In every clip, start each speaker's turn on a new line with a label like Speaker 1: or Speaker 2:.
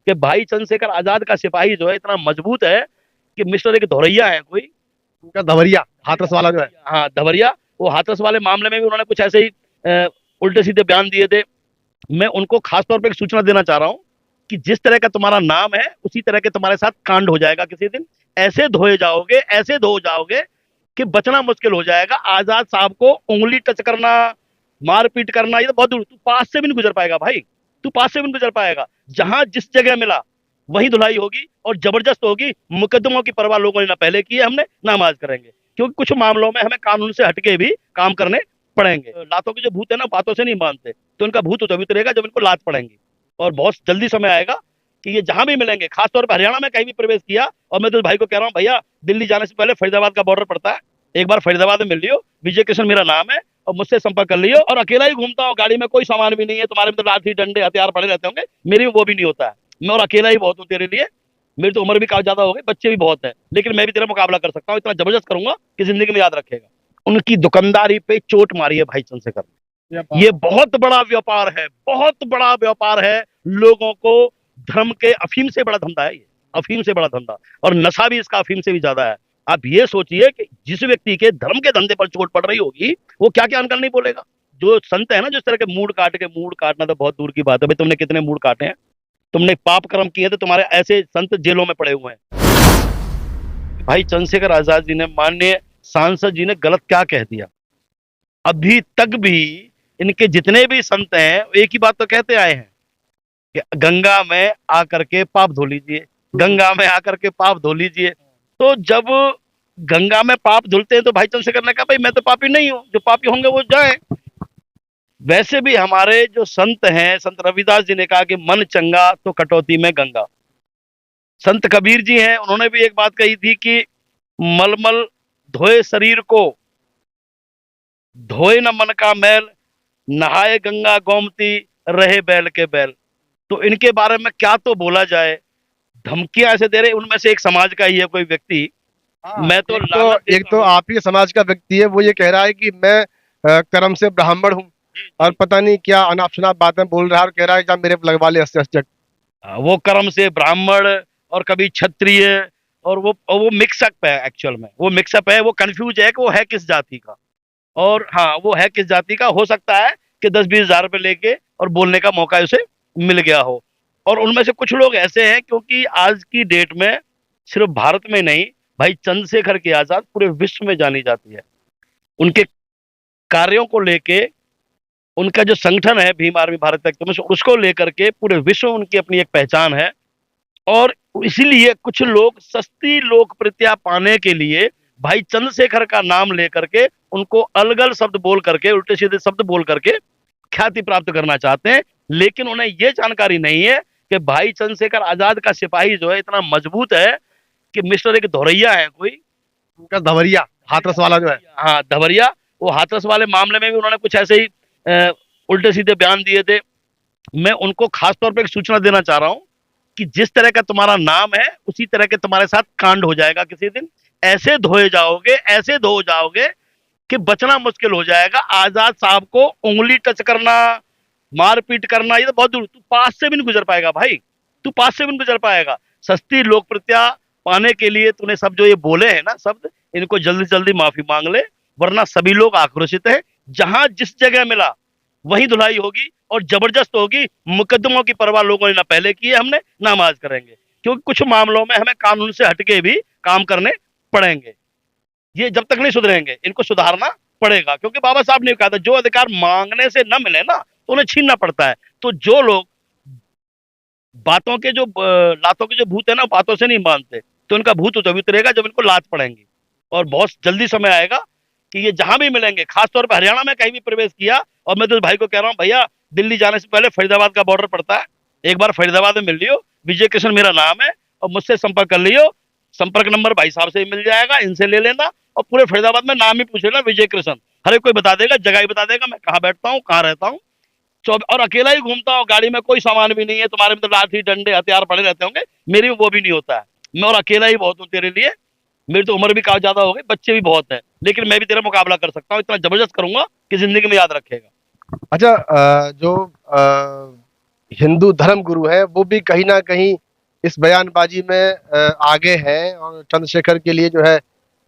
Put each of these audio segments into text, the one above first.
Speaker 1: कि भाई चंद्रशेखर आजाद का सिपाही जो है इतना मजबूत है कि मिस्टर एक धौरैया है कोई।
Speaker 2: उनका धवरिया हाथरस वाला जो है।
Speaker 1: हाँ धवरिया, वो हाथरस वाले मामले में भी उन्होंने कुछ ऐसे ही उल्टे सीधे बयान दिए थे। मैं उनको खास तौर पे एक सूचना देना चाह रहा हूँ कि जिस तरह का तुम्हारा नाम है उसी तरह के तुम्हारे साथ कांड हो जाएगा किसी दिन। ऐसे धोए जाओगे, ऐसे धो जाओगे कि बचना मुश्किल हो जाएगा। आजाद साहब को उंगली टच करना, मारपीट करना, ये तो बहुत दूर, तू पास से भी नहीं गुजर पाएगा भाई। तू पास से भी नहीं गुजर पाएगा। जहां जिस जगह मिला वहीं धुलाई होगी और जबरदस्त होगी। मुकदमों की परवाह लोगों ने ना पहले की है, हमने ना आज करेंगे, क्योंकि कुछ मामलों में हमें कानून से हटके भी काम करने पड़ेंगे। लातों के जो भूत है ना, बातों से नहीं मानते, तो इनका भूत तभी उतरेगा जब इनको लात पड़ेंगी। और बहुत जल्दी समय आएगा कि ये जहां भी मिलेंगे, खासतौर पर हरियाणा में कहीं भी प्रवेश किया, और मैं तो भाई को कह रहा हूँ भैया, दिल्ली जाने से पहले फरीदाबाद का बॉर्डर पड़ता है, एक बार फरीदाबाद में मिल लियो, विजय कृष्ण मेरा नाम है, और मुझसे संपर्क कर लियो। और अकेला ही घूमता हूँ, गाड़ी में कोई सामान भी नहीं है, तुम्हारे में तो लाठी डंडे हथियार पड़े रहते होंगे, मेरी में वो भी नहीं होता है। मैं और अकेला ही बहुत हूँ तेरे लिए। मेरी तो उम्र भी काफी ज्यादा हो गई, बच्चे भी बहुत है, लेकिन मैं भी तेरा मुकाबला कर सकता हूँ। इतना जबरदस्त करूंगा कि जिंदगी में याद रखेगा। उनकी दुकानदारी पे चोट मारी है भाई चंद्रशेखर ने। ये बहुत बड़ा व्यापार है, बहुत बड़ा व्यापार है। लोगों को धर्म के, अफीम से बड़ा धंधा है ये, अफीम से बड़ा धंधा। और नशा भी इसका अफीम से भी ज्यादा है। आप ये सोचिए कि जिस व्यक्ति के धर्म के धंधे पर चोट पड़ रही होगी, वो क्या क्या अनकल नहीं बोलेगा। जो संत है ना, जिस तरह के मूड काट के, मूड काटना तो बहुत दूर की बात है भाई, तुमने कितने मूड काटे हैं। तुमने पाप कर्म किए तो तुम्हारे ऐसे संत जेलों में पड़े हुए हैं। भाई चंद्रशेखर आजाद जी ने, माननीय सांसद जी ने गलत क्या कह दिया। अभी तक भी इनके जितने भी संत हैं वो एक ही बात तो कहते आए हैं कि गंगा में आकर के पाप धो लीजिए, गंगा में आकर के पाप धो लीजिए। तो जब गंगा में पाप धुलते हैं तो भाई चंद्रशेखर ने कहा भाई मैं तो पापी नहीं हूं, जो पापी होंगे वो जाएं। वैसे भी हमारे जो संत हैं, संत रविदास जी ने कहा कि मन चंगा तो कटौती में गंगा। संत कबीर जी हैं, उन्होंने भी एक बात कही थी कि मलमल धोए शरीर को, धोए न मन का मैल, नहाए गंगा गोमती, रहे बैल के बैल। तो इनके बारे में क्या तो बोला जाए। धमकियां ऐसे दे रहे, उनमें से एक समाज का ही है कोई व्यक्ति।
Speaker 2: हाँ,
Speaker 1: मैं तो
Speaker 2: एक
Speaker 1: लानत
Speaker 2: तो एक
Speaker 1: देता
Speaker 2: तो
Speaker 1: हूँ।
Speaker 2: आप ही समाज का व्यक्ति है, वो ये कह रहा है कि मैं कर्म से ब्राह्मण हूँ,
Speaker 1: जी
Speaker 2: और
Speaker 1: जी।
Speaker 2: पता नहीं क्या अनाप शनाप बातें बोल रहा है, और कह रहा है जब मेरे लगवा ले अस्सी अस्सी।
Speaker 1: वो कर्म से ब्राह्मण, और कभी क्षत्रिय, और वो मिक्सअप है। एक्चुअल में वो मिक्सअप है, वो कंफ्यूज है कि वो है किस जाति का। और हाँ, वो है किस जाति का, हो सकता है कि 10-20 हज़ार रुपए लेके और बोलने का मौका उसे मिल गया हो। और उनमें से कुछ लोग ऐसे हैं, क्योंकि आज की डेट में सिर्फ भारत में नहीं, भाई चंद्रशेखर की आजाद पूरे विश्व में जानी जाती है। उनके कार्यों को लेके, उनका जो संगठन है भीम आर्मी भारत एक्ट, उसको लेकर के पूरे विश्व में उनकी अपनी एक पहचान है। और इसीलिए कुछ लोग सस्ती लोकप्रियता पाने के लिए भाई चंद्रशेखर का नाम लेकर के, उनको अलगल शब्द बोल करके, उल्टे सीधे शब्द बोल करके ख्याति प्राप्त करना चाहते हैं। लेकिन उन्हें यह जानकारी नहीं है कि भाई चंद्रशेखर आजाद का सिपाही जो है इतना मजबूत है कि मिस्टर एक धौरैया है कोई।
Speaker 2: उनका धवरिया हाथरस वाला जो है।
Speaker 1: हाँ धवरिया, वो हाथरस वाले मामले में भी उन्होंने कुछ ऐसे ही उल्टे सीधे बयान दिए थे। मैं उनको खास तौर पे एक सूचना देना चाह रहा हूँ कि जिस तरह का तुम्हारा नाम है उसी तरह के तुम्हारे साथ कांड हो जाएगा किसी दिन। ऐसे धोए जाओगे, ऐसे धो जाओगे कि बचना मुश्किल हो जाएगा। आजाद साहब को उंगली टच करना, मारपीट करना, ये तो बहुत दूर, तू पास से भी नहीं गुजर पाएगा भाई। तू पास से भी नहीं गुजर पाएगा। सस्ती लोकप्रियता पाने के लिए तूने सब जो ये बोले हैं ना शब्द, इनको जल्दी जल्दी माफी मांग ले, वरना सभी लोग आक्रोशित है। जहां जिस जगह मिला वहीं धुलाई होगी और जबरदस्त होगी। मुकदमों की परवाह लोगों ने ना पहले की है, हमने ना आज करेंगे, क्योंकि कुछ मामलों में हमें कानून से हटके भी काम करने पड़ेंगे। ये जब तक नहीं सुधरेंगे, इनको सुधारना पड़ेगा, क्योंकि बाबा साहब ने कहा था जो अधिकार मांगने से न मिले ना, तो उन्हें छीनना पड़ता है। तो जो लोग बातों के जो लातों के जो भूत है ना, बातों से नहीं मानते, तो इनका भूत तभी उतरेगा जब इनको लात पड़ेंगी। और बहुत जल्दी समय आएगा कि ये जहां भी मिलेंगे, खासतौर पर हरियाणा में कहीं भी प्रवेश किया, और मैं तो भाई को कह रहा हूँ भैया, दिल्ली जाने से पहले फरीदाबाद का बॉर्डर पड़ता है, एक बार फरीदाबाद में मिल लियो, विजय कृष्ण मेरा नाम है, और मुझसे संपर्क कर लियो। संपर्क नंबर भाई साहब से ही मिल जाएगा, इनसे ले लेना, और पूरे फरीदाबाद में नाम ही पूछ लेना विजय कृष्ण। हर एक कोई बता देगा, जगह ही बता देगा, मैं कहाँ बैठता हूँ, कहाँ रहता हूँ। और अकेला ही घूमता हूँ, गाड़ी में कोई सामान भी नहीं है, तुम्हारे में तो लाठी डंडे हथियार पड़े रहते होंगे, मेरी में वो भी नहीं होता है। मैं और अकेला ही बहुत हूँ तेरे लिए। मेरी तो उम्र भी काफी ज्यादा हो गई, बच्चे भी बहुत है, लेकिन मैं भी तेरा मुकाबला कर सकता हूँ। इतना जबरदस्त करूंगा कि जिंदगी में याद रखेगा।
Speaker 2: अच्छा, जो हिंदू धर्म गुरु हैं वो भी कहीं ना कहीं इस बयानबाजी में आगे हैं, और चंद्रशेखर के लिए जो है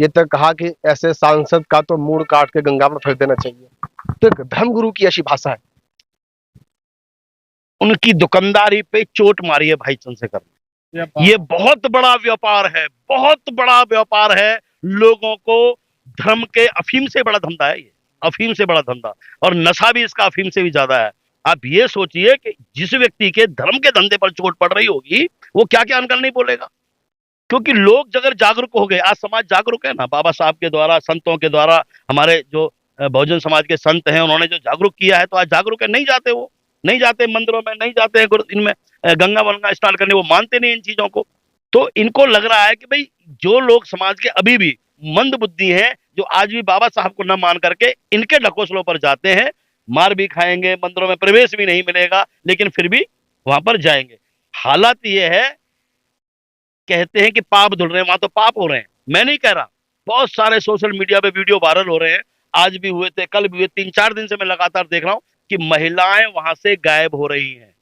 Speaker 2: ये तक कहा कि ऐसे सांसद का तो मूड काट के गंगा में फेंक देना चाहिए। तो एक धर्म गुरु की ऐसी भाषा है।
Speaker 1: उनकी दुकानदारी पे चोट मारी है भाई चंद्रशेखर ने। ये बहुत बड़ा व्यापार है, बहुत बड़ा व्यापार है। लोगों को धर्म के अफीम से बड़ा धंधा है ये, अफीम से बड़ा धंधा। और नशा भी इसका अफीम से भी ज्यादा है। आप ये सोचिए कि जिस व्यक्ति के धर्म के धंधे पर चोट पड़ रही होगी वो क्या क्या अनकल नहीं बोलेगा। क्योंकि लोग अगर जागरूक हो गए, आज समाज जागरूक है ना, बाबा साहब के द्वारा, संतों के द्वारा, हमारे जो बहुजन समाज के संत हैं उन्होंने जो जागरूक किया है, तो आज जागरूक है। नहीं जाते, वो नहीं जाते मंदिरों में, नहीं जाते हैं इनमें गंगा वंगा स्नान करने, वो मानते नहीं इन चीजों को। तो इनको लग रहा है कि भाई जो लोग समाज के अभी भी मंद बुद्धि हैं, जो आज भी बाबा साहब को न मान करके इनके ढकोसलों पर जाते हैं, मार भी खाएंगे, मंदिरों में प्रवेश भी नहीं मिलेगा, लेकिन फिर भी वहां पर जाएंगे। हालात ये है, कहते हैं कि पाप धुल रहे हैं, वहां तो पाप हो रहे हैं। मैं नहीं कह रहा, बहुत सारे सोशल मीडिया पे वीडियो वायरल हो रहे हैं, आज भी हुए थे, कल भी हुए, 3-4 दिन से मैं लगातार देख रहा हूं कि महिलाएं वहां से गायब हो रही हैं।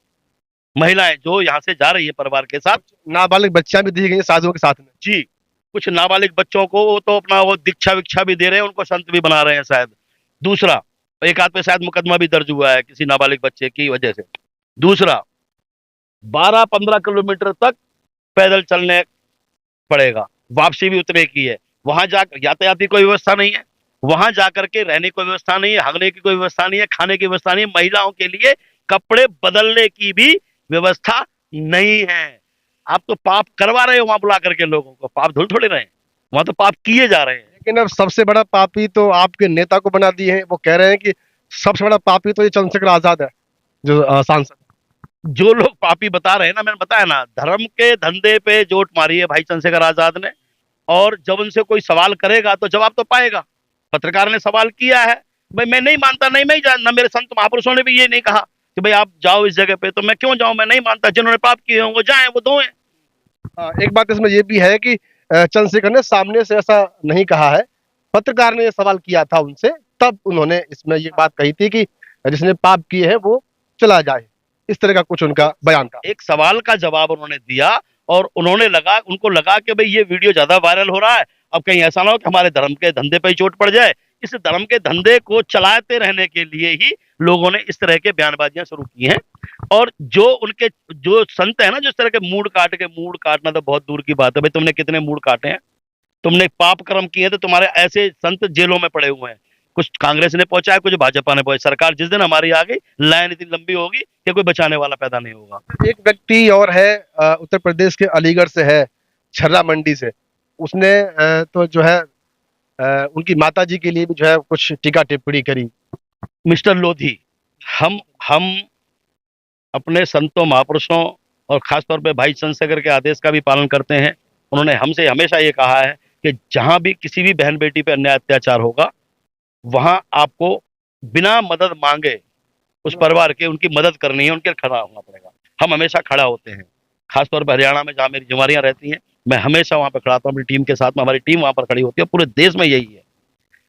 Speaker 1: महिलाएं जो यहाँ से जा रही है परिवार के साथ,
Speaker 2: नाबालिग बच्चियां भी दी गई हैं साधुओं के साथ में।
Speaker 1: जी, कुछ नाबालिग बच्चों को वो तो अपना वो दीक्षा विक्षा भी दे रहे हैं, उनको संत भी बना रहे हैं शायद। दूसरा, एक आध पे शायद मुकदमा भी दर्ज हुआ है किसी नाबालिग बच्चे की वजह से। दूसरा, 12-15 किलोमीटर तक पैदल चलने पड़ेगा, वापसी भी उतने की है। वहां जा यातायात की कोई व्यवस्था नहीं है, वहां जाकर के रहने की कोई व्यवस्था नहीं है, हगने की कोई व्यवस्था नहीं है, खाने की व्यवस्था नहीं है, महिलाओं के लिए कपड़े बदलने की भी व्यवस्था नहीं है। आप तो पाप करवा रहे हो वहां बुला करके लोगों को, पाप धुल थोड़े रहे हैं, वहां तो पाप किए जा रहे हैं।
Speaker 2: लेकिन अब सबसे बड़ा पापी तो आपके नेता को बना दिए हैं। वो कह रहे हैं कि सबसे बड़ा पापी तो ये चंद्रशेखर आजाद है, जो सांसद।
Speaker 1: जो लोग पापी बता रहे हैं ना, मैंने बताया ना, धर्म के धंधे पे चोट मारी है भाई चंद्रशेखर आजाद ने। और जब उनसे कोई सवाल करेगा तो जवाब तो पाएगा। पत्रकार ने सवाल किया है, भाई मैं नहीं मानता, नहीं मैं ही ना, मेरे संत महापुरुषों ने भी ये नहीं कहा कि भाई आप जाओ इस जगह पे, तो मैं क्यों जाऊं, मैं नहीं मानता। जिन्होंने पाप किए हों वो जाएं, वो धोएं।
Speaker 2: एक बात इसमें ये भी है कि चंद्रशेखर ने सामने से ऐसा नहीं कहा है, पत्रकार ने ये सवाल किया था उनसे, तब उन्होंने इसमें ये बात कही थी कि जिसने पाप किए हैं वो चला जाए। इस तरह का कुछ उनका बयान था।
Speaker 1: एक सवाल का जवाब उन्होंने दिया और उनको लगा कि भाई ये वीडियो ज्यादा वायरल हो रहा है, अब कहीं ऐसा ना हो कि हमारे धर्म के धंधे पर ही चोट पड़ जाए। इस धर्म के धंधे को चलाते रहने के लिए ही लोगों ने इस तरह के बयानबाजियां शुरू की हैं। और जो संत है ना, जो इस तरह के मूड काटना तो बहुत दूर की बात है। भाई तुमने कितने मूड काटे हैं, तुमने पाप कर्म किए हैं, तो तुम्हारे ऐसे संत जेलों में पड़े हुए हैं। कुछ कांग्रेस ने पहुंचाया, कुछ भाजपा ने पहुंचा। सरकार जिस दिन हमारी आ गई, लाइन इतनी लंबी होगी कि कोई बचाने वाला पैदा नहीं होगा।
Speaker 2: एक व्यक्ति और है, उत्तर प्रदेश के अलीगढ़ से है, छर्रा मंडी से। उसने तो जो है उनकी माता जी के लिए भी जो है कुछ टीका टिप्पणी करी।
Speaker 1: मिस्टर लोधी, हम अपने संतों महापुरुषों और खासतौर पे भाई चंद्रशेखर के आदेश का भी पालन करते हैं। उन्होंने हमसे हमेशा ये कहा है कि जहां भी किसी भी बहन बेटी पे अन्याय अत्याचार होगा, वहां आपको बिना मदद मांगे उस परिवार के उनकी मदद करनी है, उनके लिए खड़ा होना पड़ेगा। हम हमेशा खड़ा होते हैं। खासतौर पर हरियाणा में जहां मेरी जिम्मेदारियां रहती हैं, मैं हमेशा वहां पर खड़ा होता हूँ अपनी टीम के साथ में। हमारी टीम वहां पर खड़ी होती है, पूरे देश में यही है।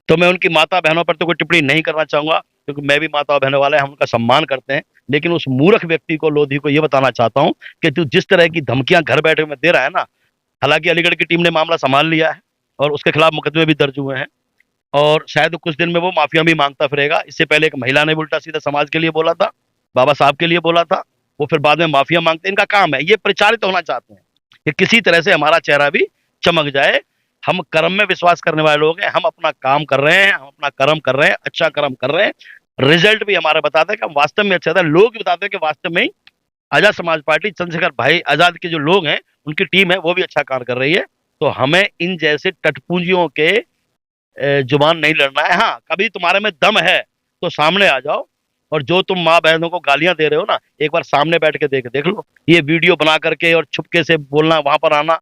Speaker 1: तो मैं उनकी माता बहनों पर तो कोई टिप्पणी नहीं करना चाहूंगा, क्योंकि मैं भी माता बहनों वाले, हम उनका सम्मान करते हैं। लेकिन उस मूर्ख व्यक्ति को, लोधी को, ये बताना चाहता हूं कि तू जिस तरह की धमकियां घर बैठे में दे रहा है ना, हालांकि अलीगढ़ की टीम ने मामला संभाल लिया है और उसके खिलाफ मुकदमे भी दर्ज हुए हैं, और शायद कुछ दिन में वो माफिया भी मांगता फिरेगा। इससे पहले एक महिला ने भी उल्टा सीधा समाज के लिए बोला था, बाबा साहब के लिए बोला था, वो फिर बाद में माफिया मांगते। इनका काम है, ये प्रचारित होना चाहते हैं कि किसी तरह से हमारा चेहरा भी चमक जाए। हम कर्म में विश्वास करने वाले लोग हैं, हम अपना काम कर रहे हैं, हम अपना कर्म कर रहे हैं, अच्छा कर्म कर रहे हैं। रिजल्ट भी हमारा बताता है कि हम वास्तव में अच्छा था। लोग भी बताते हैं कि वास्तव में ही आजाद समाज पार्टी, चंद्रशेखर भाई आजाद के जो लोग हैं, उनकी टीम है, वो भी अच्छा कार्य कर रही है। तो हमें इन जैसे टटपूंजियों के जुबान नहीं लड़ना है। हाँ, कभी तुम्हारे में दम है तो सामने आ जाओ, और जो तुम माँ बहनों को गालियां दे रहे हो ना, एक बार सामने बैठ के देख लो। ये वीडियो बना करके और छुपके से बोलना, वहां पर आना,